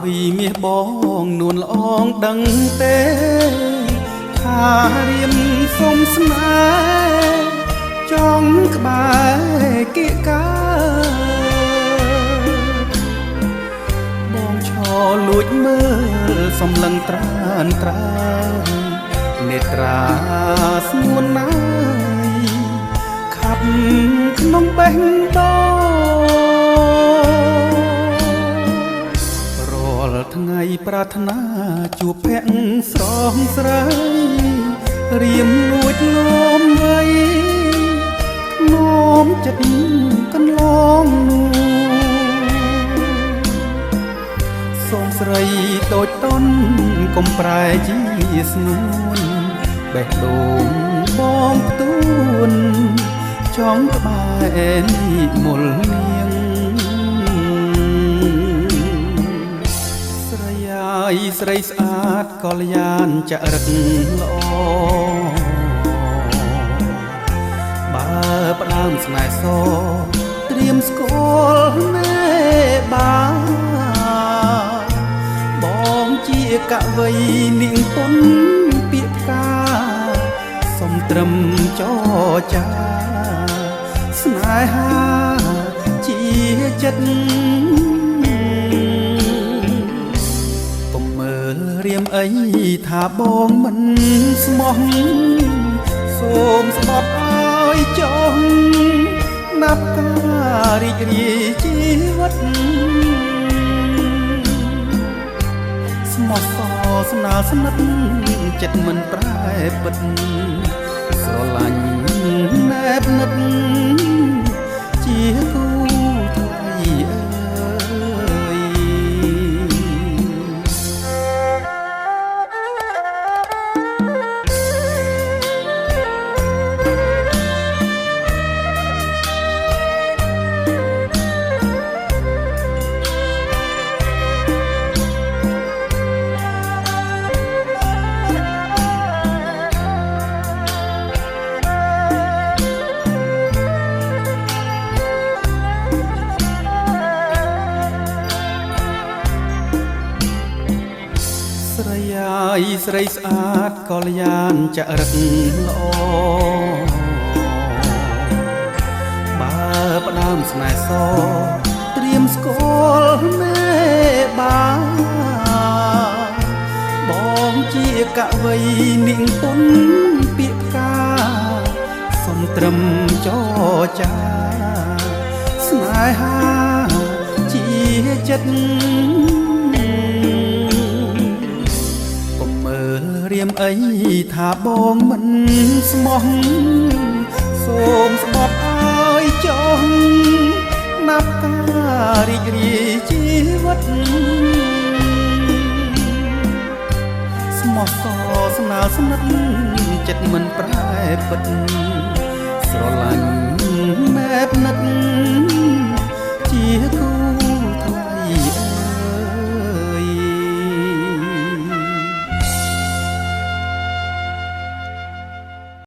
វីមាសបងនួនល្អងដឹងទេថារៀមសុំស្នេហ៍ចង់ក្បែរគៀកកាបងឈរលួចមើលសំឡឹងត្រានត្រើយនេត្រាស្ងួនណាយខាប់ក្នុងបេះដូងថ្ងៃប្រាថ្នាជួបភក្តិស្រស់ស្រីរៀមលួចលំវៃនោមចិត្តកន្លងសូមស្រីតូចតន់កុំប្រែជាស្នួនបេះដូងបងផ្ទួនចង់ក្បែរនេះមុលនាងស្រីស្អាតកល្យានចរិតល្អបើផ្ដើមស្នេហ៍សត្រៀមស្គាល់ណែបាបងជាកវីនាងពុនពាក្យកាសុំត្រឹមចរចាស្នេហាជាចិត្តរៀមអីថាបងមិនស្មោះសូមស្បត់ឲ្យចង់ណាប់ការរីករាយជីវិតស្មោះសរស្នាលស្និទ្ធចិត្តមិនប្រែពិតស្រឡាញ់ណែបនិតជាគូថ្លៃស្រីស្អាតកល្យានចរិតល្អបើផ្ដើមស្នេហ៍សត្រៀមស្គាល់ណែបាបងជាកវីនាងពុនពាក្យកាសុំត្រឹមចរចាស្នេហាជាចិត្តរៀមអីថាបងមិនស្មោះសូមស្បត់ឲ្យចង់ណាប់ការរីករាយជីវិតស្មោះសរស្នាលស្និទ្ធចិត្តមិនប្រែពិត